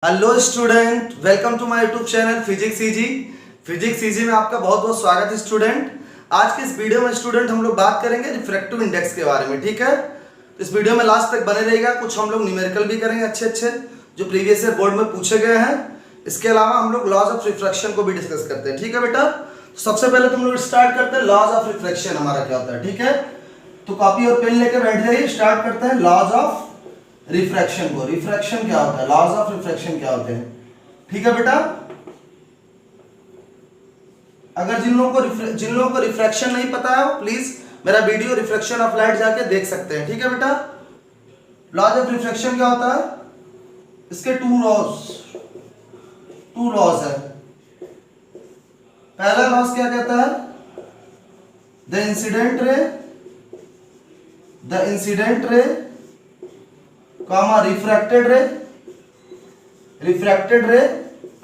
Hello student, welcome to my YouTube channel physics easy. Physics easy में आपका बहुत बहुत स्वागत है स्टूडेंट। आज के इस वीडियो में स्टूडेंट हम लोग बात करेंगे रिफ्रैक्टिव इंडेक्स के बारे में, ठीक है। तो इस वीडियो में लास्ट तक बने रहेगा। कुछ हम लोग न्यूमेरिकल भी करेंगे अच्छे जो प्रीवियस ईयर बोर्ड में पूछे गए हैं। इसके अलावा हम लोग लॉज ऑफ रिफ्रैक्शन को भी डिस्कस करते हैं, ठीक है बेटा। तो सबसे पहले तुम लोग स्टार्ट करते हैं लॉज ऑफ रिफ्रैक्शन हमारा क्या होता है, ठीक है। तो कॉपी और पेन लेके बैठ जाइए, स्टार्ट करते हैं लॉज ऑफ रिफ्रैक्शन को। रिफ्रैक्शन क्या होता है, लॉज ऑफ रिफ्रैक्शन क्या होते हैं, ठीक है बेटा। अगर जिन लोगों को रिफ्रैक्शन नहीं पता है वो प्लीज मेरा वीडियो रिफ्रैक्शन ऑफ लाइट जाके देख सकते हैं, ठीक है बेटा। लॉज ऑफ रिफ्रैक्शन क्या होता है, इसके टू लॉज है। पहला लॉज क्या कहता है, the incident ray comma refracted ray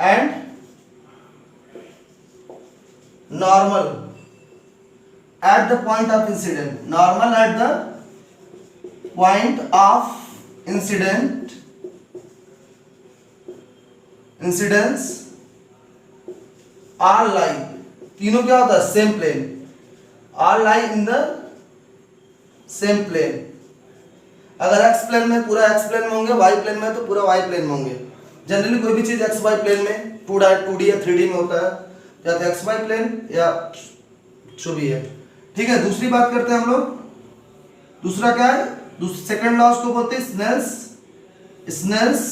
and normal at the point of incidence. Normal at the point of incidence all lie, तीनों क्या होता है, same plane, all lie in the same plane। अगर एक्स प्लेन में पूरा x plane में होंगे, Y plane में तो पूरा वाई प्लेन में होंगे। जनरली कोई भी चीज एक्स वाई प्लेन में 2D या 3D में होता है, या तो एक्स वाई प्लेन या जो भी है, ठीक है। दूसरी बात करते हैं हम लोग, दूसरा क्या है, सेकंड लॉ को बोलते हैं Snell's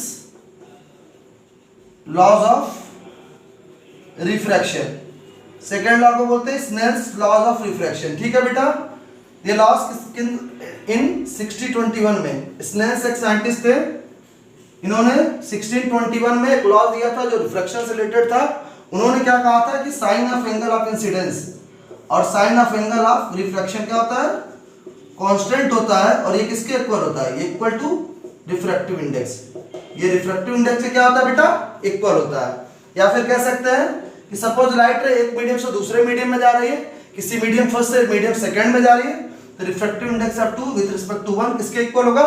laws of refraction. Second law को बोलते हैं स्नेल्स लॉज ऑफ रिफ्रैक्शन, ठीक है बेटा। ये लॉज इन 1621 में स्नेल्स एक साइंटिस्ट थे, इन्होंने 1621 में एक लॉ दिया था जो रिफ्रैक्शन से रिलेटेड था। उन्होंने क्या कहा था कि sine of angle of incidence और sine of angle of refraction क्या होता है, कांस्टेंट होता है, और ये किसके इक्वल होता है, ये इक्वल टू रिफ्रैक्टिव इंडेक्स। ये रिफ्रैक्टिव इंडेक्स से क्या होता है बेटा, इक्वल होता है। या फिर कह सकते हैं कि सपोज लाइट रे एक मीडियम से दूसरे मीडियम में जा रही है, किसी मीडियम फर्स्ट से मीडियम सेकंड में जा रही है, तो refractive index of 2 with respect to 1 किसके इक्वल होगा,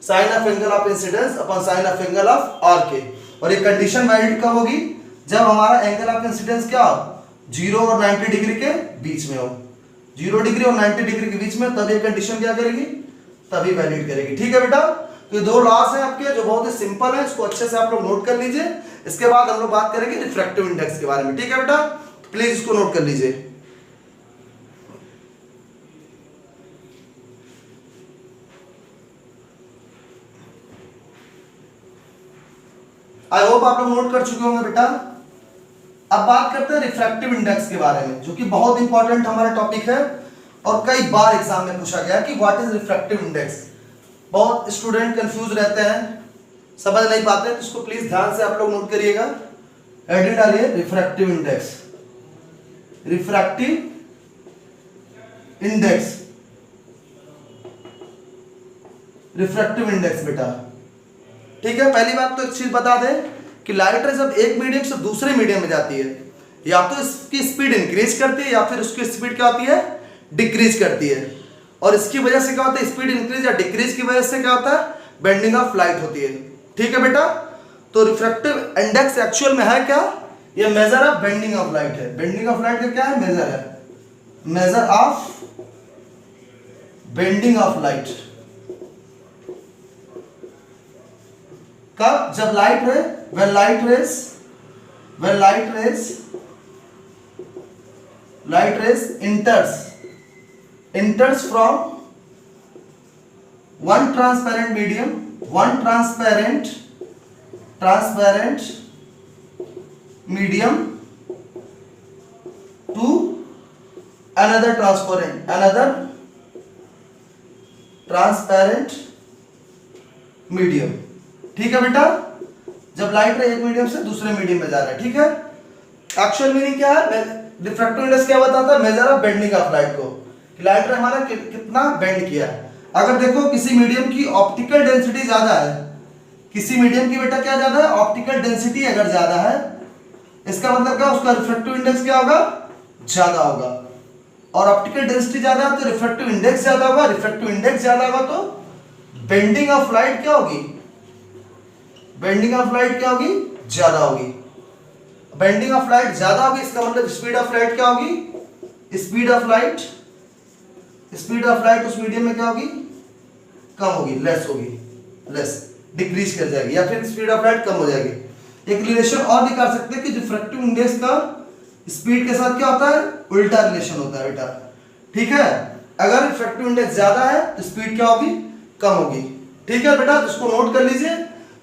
sine of angle of incidence upon sine of angle of R के। और ये कंडीशन वैलिड कब होगी, जब हमारा एंगल ऑफ इंसिडेंस क्या हो, 0 और 90 डिग्री के बीच में हो। 0 डिग्री और 90 डिग्री के बीच में, तब ये कंडीशन क्या करेगी, तभी वैलिड करेगी, ठीक है बेटा। तो ये दो लॉस हैं आपके जो बहुत ही सिंपल है, इसको अच्छे से आप लोग नोट कर लीजिए। इसके बाद हम लोग बात करेंगे रिफ्रैक्टिव इंडेक्स के बारे में, ठीक है बेटा। प्लीज इसको नोट कर लीजिए। आई होप आप लोग नोट कर चुके होंगे बेटा। अब बात करते हैं रिफ्रैक्टिव इंडेक्स के बारे में, जो कि बहुत इंपॉर्टेंट हमारा टॉपिक है और कई बार एग्जाम में पूछा गया कि व्हाट इज रिफ्रैक्टिव इंडेक्स। बहुत स्टूडेंट कंफ्यूज रहते हैं, समझ नहीं पाते, तो इसको प्लीज ध्यान से आप लोग नोट करिएगा। हेडिंग डालिए refractive index, refractive index, refractive index बेटा, ठीक है। पहली बात तो एक चीज बता दें कि लाइट रे जब एक मीडियम से दूसरे मीडियम में जाती है, या तो इसकी स्पीड इंक्रीज करती है या फिर उसकी स्पीड क्या होती है, डिक्रीज करती है। और इसकी वजह से क्या होता है, स्पीड इंक्रीज या डिक्रीज की वजह से क्या होता है, बेंडिंग ऑफ लाइट होती है, ठीक है बेटा। तो रिफ्रैक्टिव इंडेक्स एक्चुअल में है क्या, ये measure of bending of light है। बेंडिंग ऑफ लाइट का क्या है, मेजर है, measure of bending of light. कब, जब लाइट रे when light rays enters from one transparent medium to another transparent medium, ठीक है बेटा। जब लाइट रे एक मीडियम से दूसरे मीडियम में जा रहा है, ठीक है। एक्चुअल मीनिंग क्या है, रिफ्रैक्टिव इंडेक्स क्या बताता है, measure of bending of light को, कि लाइट रे हमारा कितना बेंड किया है। अगर देखो किसी मीडियम की ऑप्टिकल डेंसिटी ज्यादा है, किसी मीडियम की बेटा क्या ज्यादा है, ऑप्टिकल डेंसिटी अगर ज्यादा है, इसका मतलब क्या, उसका रिफ्रैक्टिव इंडेक्स क्या होगा, ज्यादा होगा। और ऑप्टिकल डेंसिटी ज्यादा है तो रिफ्रैक्टिव इंडेक्स ज्यादा होगा, रिफ्रैक्टिव इंडेक्स ज्यादा होगा तो बेंडिंग ऑफ लाइट क्या होगी, बेंडिंग ऑफ लाइट क्या होगी, ज्यादा होगी। बेंडिंग ऑफ लाइट ज्यादा होगी, इसका मतलब स्पीड ऑफ लाइट क्या होगी, स्पीड ऑफ लाइट उस मीडियम में क्या होगी, कम होगी, लेस होगी, लेस डिक्रीज कर जाएगी, या फिर स्पीड ऑफ लाइट कम हो जाएगी। एक रिलेशन और दिखा सकते हैं कि रिफ्रैक्टिव इंडेक्स का स्पीड के साथ क्या होता है, उल्टा रिलेशन होता है बेटा। ठीक है, अगर रिफ्रैक्टिव इंडेक्स ज्यादा है तो स्पीड क्या होगी, कम होगी। ठीक है बेटा, तो इसको नोट कर लीजिए,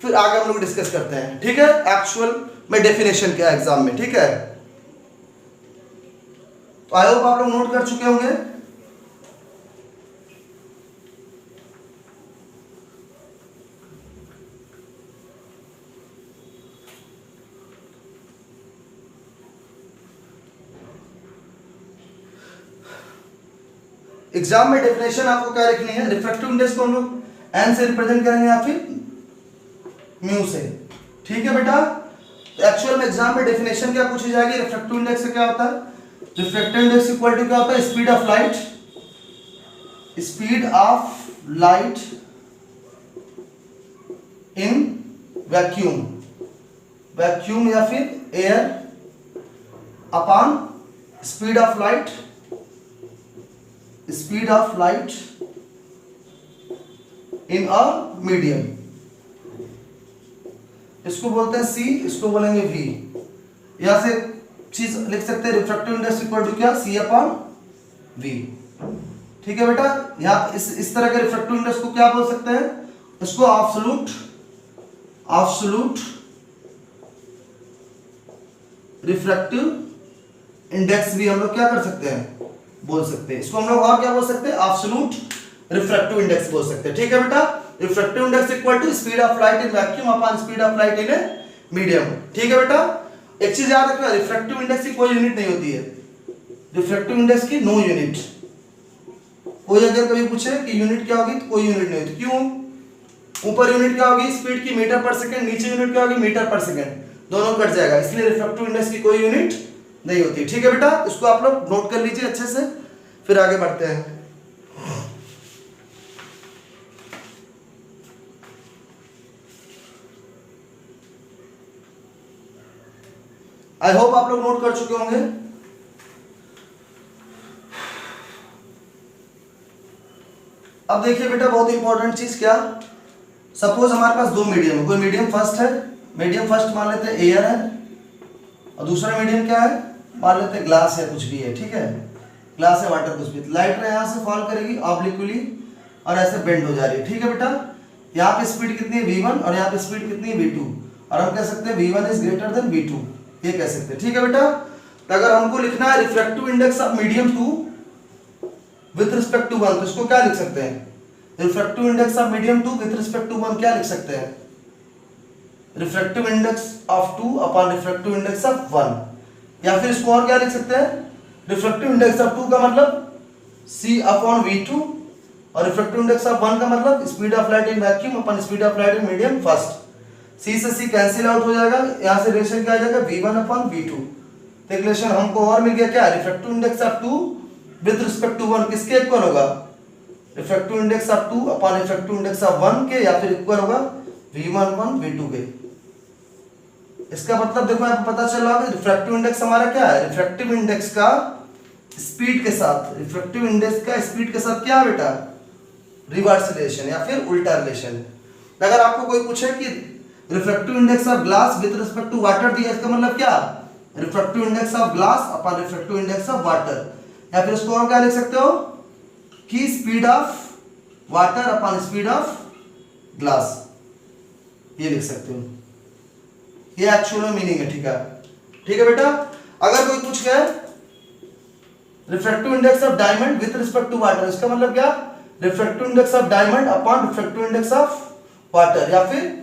फिर आगे हम लोग डिस्कस करते हैं। ठीक है, एक्चुअल में डेफिनेशन क्या है एग्जाम में। ठीक है, तो आई होप आप लोग नोट कर चुके होंगे। एग्जाम में डेफिनेशन आपको क्या लिखनी है, रिफ्रैक्टिव इंडेक्स को हम लोग एन से रिप्रेजेंट करेंगे या फिर म्यू से। ठीक है बेटा, तो एक्चुअल में एग्जाम में डेफिनेशन क्या पूछी जाएगी, रिफ्रैक्टिव इंडेक्स से क्या होता है, रिफ्रैक्टिव इंडेक्स इक्वल टू क्या होता है, speed of light in vacuum या फिर air upon speed of light in a medium. इसको बोलते हैं सी, इसको बोलेंगे वी। यहां से चीज लिख सकते हैं, रिफ्रैक्टिव इंडेक्स इक्वल टू क्या, सी अपॉन वी। ठीक है बेटा, यहां इस तरह के रिफ्रैक्टिव इंडेक्स को क्या बोल सकते हैं, इसको एब्सोल्यूट रिफ्रैक्टिव इंडेक्स भी हम लोग क्या कर सकते हैं, बोल सकते हैं। इसको हम लोग और क्या बोल सकते हैं, एब्सोल्यूट रिफ्रैक्टिव इंडेक्स बोल सकते हैं। ठीक है बेटा, refractive index equal to speed of light in vacuum upon speed of light in a medium. ठीक है बेटा, एक चीज याद रखना, रिफ्रैक्टिव इंडेक्स की कोई यूनिट नहीं होती है, रिफ्रैक्टिव इंडेक्स की नो यूनिट। कोई अगर कभी पूछे कि यूनिट क्या होगी, तो कोई यूनिट नहीं होती। क्यों, ऊपर यूनिट क्या होगी स्पीड की, मीटर पर सेकंड, नीचे यूनिट क्या होगी, मीटर पर सेकंड, दोनों कट जाएगा, इसलिए रिफ्रैक्टिव इंडेक्स की कोई यूनिट नहीं होती। ठीक है बेटा, इसको आप लोग नोट कर लीजिए अच्छे से, फिर आगे बढ़ते हैं। आई होप आप लोग नोट कर चुके होंगे। अब देखिए बेटा, बहुत इंपॉर्टेंट चीज क्या, सपोज हमारे पास दो मीडियम है, कोई मीडियम फर्स्ट है, मीडियम फर्स्ट मान लेते हैं एयर है, और दूसरा मीडियम क्या है, मान लेते हैं ग्लास है, कुछ भी है। ठीक है, ग्लास है, वाटर, कुछ भी। लाइट रे यहाँ से फॉल करेगी ऑब्लिक्वली और ऐसे बेंड हो जा रही है। ठीक है बेटा, यहाँ पे स्पीड कितनी है v1 और यहाँ पे स्पीड कितनी है v2, और हम कह सकते हैं v1 is greater than v2, ये कह सकते हैं। ठीक है बेटा, तो अगर हमको लिखना है refractive index of medium 2 with respect to 1, तो इसको क्या लिख सकते हैं, refractive index of medium 2 with respect to 1 क्या लिख सकते हैं, refractive index of 2 upon refractive index of 1, या फिर इसको और क्या लिख सकते हैं, रिफ्रैक्टिव इंडेक्स ऑफ 2 का मतलब c अपॉन v2 और रिफ्रैक्टिव इंडेक्स ऑफ 1 का मतलब speed of light in vacuum upon speed of light in medium first. c से c कैंसिल आउट हो जाएगा, यहां से रिलेशन क्या आ जाएगा, v1 अपॉन v2। तो रिलेशन हमको और मिल गया क्या, refractive index of 2 with respect to 1 किसके इक्वल होगा, refractive index of 2 upon refractive index of 1 के, या फिर इक्वल होगा v1 अपॉन v2 के। इसका मतलब देखो आपको पता चल रहा है, रिफ्रैक्टिव इंडेक्स हमारा क्या है, रिफ्रैक्टिव इंडेक्स का स्पीड के साथ, रिफ्रैक्टिव इंडेक्स का स्पीड के साथ क्या है बेटा, रिवर्स रिलेशन या फिर उल्टा रिलेशन। अगर आपको कोई पूछे कि refractive index of glass with respect to water दिया, इसका मतलब क्या, refractive index of glass upon refractive index of water, या फिर इसको और क्या लिख सकते हो कि speed of water upon speed of glass, ये लिख सकते हो, ये एक्चुअल में मीनिंग है। ठीक है बेटा, अगर कोई पूछ गया refractive index of diamond with respect to water, इसका मतलब क्या, refractive index of diamond upon refractive index of water, या फिर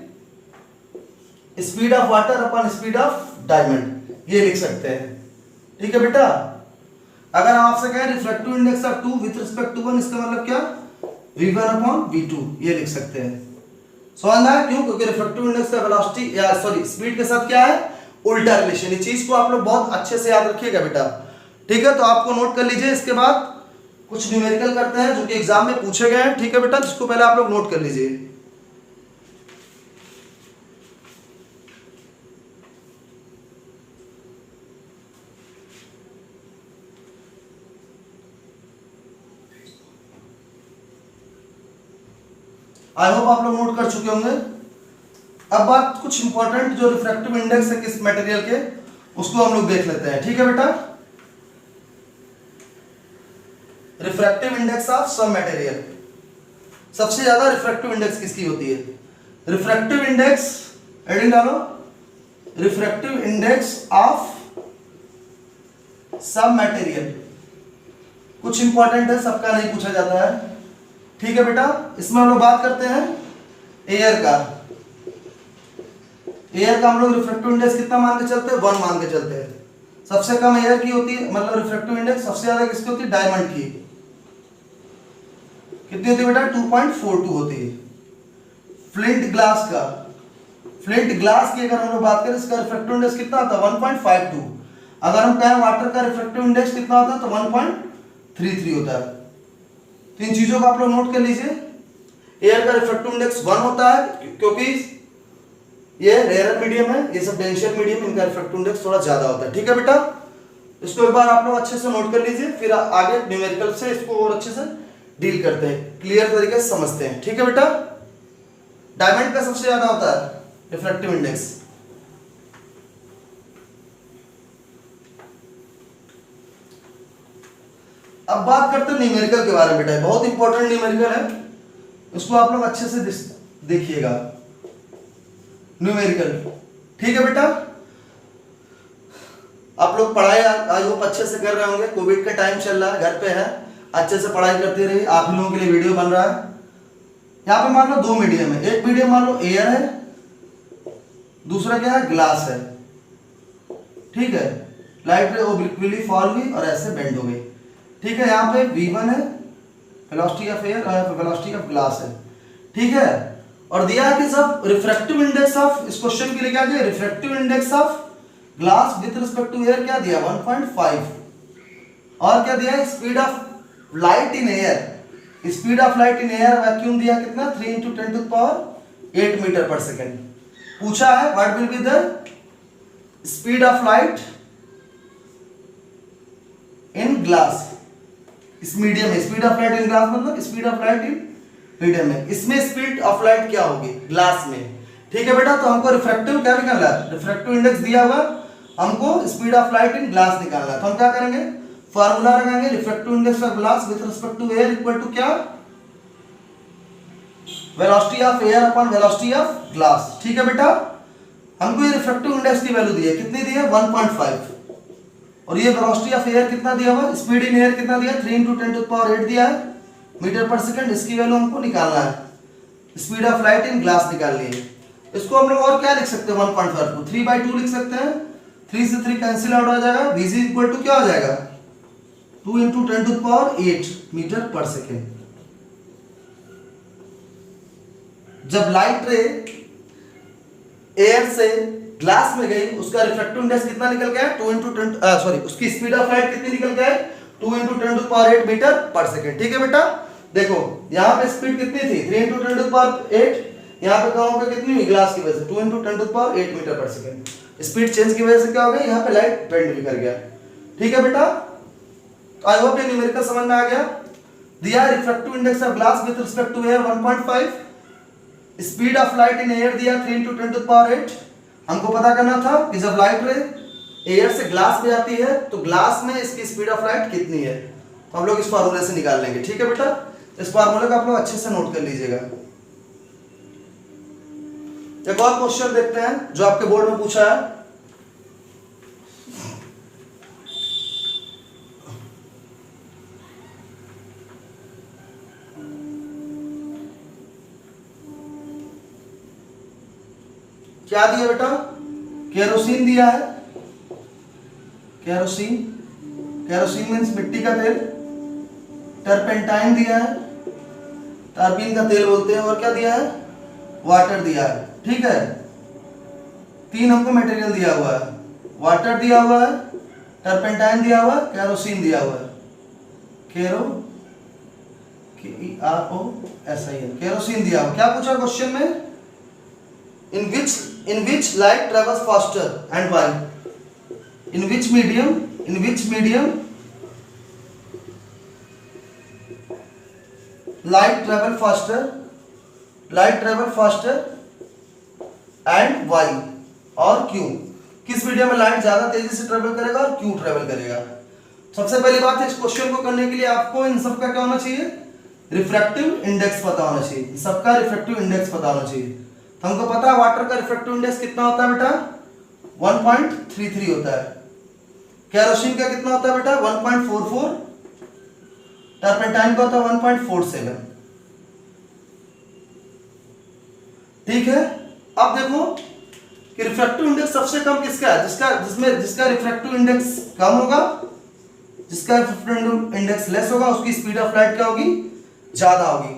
speed of water upon speed of diamond, ये लिख सकते हैं। ठीक है बेटा, अगर हम आपसे कहें refractive index of 2 with respect to 1, इसका मतलब क्या, v1 अपॉन v2, ये लिख सकते हैं। समझ में आया क्यों, क्योंकि रिफ्रैक्टिव इंडेक्स का वेलोसिटी या सॉरी स्पीड के साथ क्या है, उल्टा रिलेशन। ये चीज को आप लोग बहुत अच्छे से याद रखिएगा बेटा। ठीक है, तो आपको नोट कर लीजिए। इसके बाद कुछ न्यूमेरिकल करते हैं जो कि एग्जाम में पूछे गए हैं। ठीक है बेटा, जिसको पहले आप लोग नोट कर लीजिए। आई होप आप लोग नोट कर चुके होंगे। अब बात कुछ इंपॉर्टेंट जो रिफ्रैक्टिव इंडेक्स है किस मटेरियल के, उसको हम लोग देख लेते हैं। ठीक है बेटा, refractive index of some material, सबसे ज्यादा रिफ्रैक्टिव इंडेक्स किसकी होती है? रिफ्रैक्टिव इंडेक्स, हेडिंग डालो, refractive index of some material. कुछ इंपॉर्टेंट है, सबका नहीं पूछा जाता है। ठीक है बेटा, इसमें हम लोग बात करते हैं एयर का। एयर का हम लोग रिफ्रैक्टिव इंडेक्स कितना मान के चलते हैं? 1 मान के चलते हैं। सबसे कम एयर की होती है, मतलब रिफ्रैक्टिव इंडेक्स सबसे ज्यादा किसकी होती है? डायमंड की। कितनी होती है बेटा? 2.42 होती है। फ्लिंट ग्लास का, फ्लिंट ग्लास की अगर हम लोग बात करें, इसका रिफ्रैक्टिव इंडेक्स कितना आता है? 1.52। अगर हम कहें वाटर का रिफ्रैक्टिव इंडेक्स कितना होता है, तो 1.33 होता है। तो इन चीजों को आप लोग नोट कर लीजिए। एयर का रिफ्रैक्टिव इंडेक्स 1 होता है क्योंकि ये रेयर मीडियम है, ये सब डेंशियर मीडियम, इनका रिफ्रैक्टिव इंडेक्स थोड़ा ज्यादा होता है। ठीक है बेटा, इसको एक बार आप लोग अच्छे से नोट कर लीजिए, फिर आगे न्यूमेरिकल से इसको और अच्छे से डील करते हैं, क्लियर तरीके से समझते हैं। ठीक है बेटा, डायमंड का सबसे ज्यादा होता है रिफ्रैक्टिव इंडेक्स। अब बात करते हैं न्यूमेरिकल के बारे में बेटा, बहुत इंपॉर्टेंट न्यूमेरिकल है, इसको आप लोग अच्छे से देखिएगा। न्यूमेरिकल, ठीक है बेटा, आप लोग पढ़ाई आई होप अच्छे से कर रहे होंगे। कोविड का टाइम चल रहा है, घर पे है, अच्छे से पढ़ाई करते रहिए। आप ही लोगों के लिए वीडियो बन रहा है। यहाँ पे मान लो 2 मीडियम है, एक मीडियम मान लो एयर है, दूसरा क्या है? ग्लास है। ठीक है, लाइट रे ओब्लिकली फॉल हुई और ऐसे बेंड हो गई। ठीक है, यहाँ पे V1 है, वेलोसिटी ऑफ एयर और वेलोसिटी ऑफ ग्लास है। ठीक है, और दिया है कि सब रिफ्रैक्टिव इंडेक्स ऑफ, इस क्वेश्चन के लिए क्या दिया? Refractive index of glass with respect to air क्या दिया? 1.5। और क्या दिया है? Speed of light in air, speed of light in air vacuum दिया कितना? 3 × 10⁸ मीटर पर सेकेंड। पूछा है what will be the speed of light in glass, इस मीडियम में। Speed of light in glass मतलब speed of light in medium में, इसमें स्पीड ऑफ लाइट क्या होगी? ग्लास में। ठीक है बेटा, तो हमको रिफ्रैक्टिव क्या निकालना है? रिफ्रैक्टिव इंडेक्स दिया हुआ, हमको speed of light in glass निकालना है। तो हम क्या करेंगे? फार्मूला लगाएंगे, refractive index of glass with respect to air equal to क्या? Velocity of air upon velocity of glass. ठीक है बेटा, हमको ये रिफ्रैक्टिव इंडेक्स की वैल्यू दी है, कितनी दी है? 1.5। और ये वेलोसिटी ऑफ एयर कितना दिया हुआ? स्पीड इन एयर कितना दिया? 3 × 10⁸ दिया है मीटर पर सेकंड। इसकी वैल्यू हमको निकालना है, speed of light in glass निकालनी है। इसको हम लोग और क्या लिख सकते हैं? 1.5 को 3/2 लिख सकते हैं। 3 से 3 कैंसिल आउट हो जाएगा। Vg इक्वल टू क्या हो जाएगा? 2 × 10⁸ मीटर पर सेकेंड। जब लाइट रे एयर से ग्लास में गई, उसका रिफ्रैक्टिव इंडेक्स कितना निकल गया? 2 × 10 उसकी स्पीड ऑफ लाइट कितनी निकल गया? 2 × 10⁸ मीटर पर सेकेंड। ठीक है बेटा, देखो यहाँ पे स्पीड कितनी थी? 3 × 10⁸। यहाँ पे कहाँ पे कितनी हुई? ग्लास की वजह से 2 × 10⁸ मीटर पर सेकेंड। स्पीड चेंज की वजह से क्या हो गया? यहाँ पे लाइट बेंड भी कर गया। ठीक है बेटा, आई होप ये न्यूमेरिकल समझ में आ गया। दिया refractive index of glass with respect to air 1.5, speed of light in air दिया 3 × 10⁸। हमको पता करना था कि जब लाइट रे एयर से ग्लास में आती है तो ग्लास में इसकी स्पीड ऑफ लाइट कितनी है, तो हम लोग इस फार्मूले से निकाल लेंगे। ठीक है बेटा, इस फार्मूले को आप लोग अच्छे से नोट कर लीजिएगा। एक और क्वेश्चन देखते हैं जो आपके बोर्ड में पूछा है। क्या दिया बेटा? केरोसिन दिया है। केरोसिन, केरोसिन मीन्स मिट्टी का तेल। टर्पेंटाइन दिया है, टर्पीन का तेल बोलते हैं। और क्या दिया है? वाटर दिया है। ठीक है, 3 हमको मटेरियल दिया हुआ है। वाटर दिया हुआ है, टर्पेंटाइन दिया हुआ है, केरोसिन दिया हुआ है। KEROSIN, केरोसिन दिया हुआ। क्या पूछा क्वेश्चन में? in which light travels faster and why? in which medium light travel faster, light travel faster and why और क्यों। किस मीडियम में लाइट ज्यादा तेजी से ट्रेवल करेगा और क्यों ट्रेवल करेगा। सबसे पहली बात है, इस क्वेश्चन को करने के लिए आपको इन सब का क्या होना चाहिए, रिफ्रैक्टिव इंडेक्स पता होना चाहिए। सबका रिफ्रैक्टिव इंडेक्स पता होना चाहिए। तो हमको पता है वाटर का रिफ्रैक्टिव इंडेक्स कितना होता है बेटा, 1.33 होता है। केरोसिन का कितना होता है बेटा, 1.44। टर्पेंटाइन का होता है 1.47। ठीक है। अब देखो कि रिफ्रैक्टिव इंडेक्स सबसे कम किसका है, जिसका रिफ्रैक्टिव इंडेक्स कम होगा, जिसका रिफ्रैक्टिव इंडेक्स लेस होगा, उसकी स्पीड ऑफ लाइट क्या होगी, ज्यादा होगी।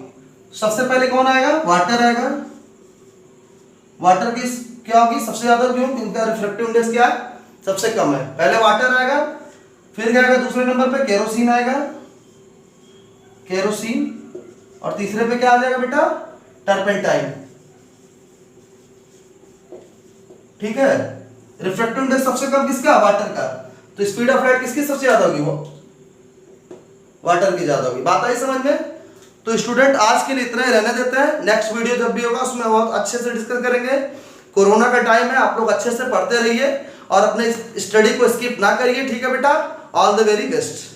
सबसे पहले कौन आएगा, वाटर आएगा। वाटर की क्या होगी सबसे ज्यादा, क्यों, इनका रिफ्रैक्टिव इंडेक्स क्या है, सबसे कम है। पहले वाटर आएगा, फिर क्या आएगा दूसरे नंबर पे, केरोसिन आएगा, केरोसिन, और तीसरे पे क्या आ जाएगा बेटा, टर्पेंटाइन। ठीक है। रिफ्रैक्टिव इंडेक्स सबसे कम किसका, वाटर का। तो स्पीड ऑफ लाइट किसकी सबसे ज्यादा होगी, वो वाटर की ज्यादा होगी। बात आई समझ में। तो स्टूडेंट आज के लिए इतना ही रहने देते हैं। नेक्स्ट वीडियो जब भी होगा उसमें बहुत अच्छे से डिस्कस करेंगे। कोरोना का टाइम है, आप लोग अच्छे से पढ़ते रहिए और अपने स्टडी को स्किप ना करिए। ठीक है बेटा, ऑल द वेरी बेस्ट।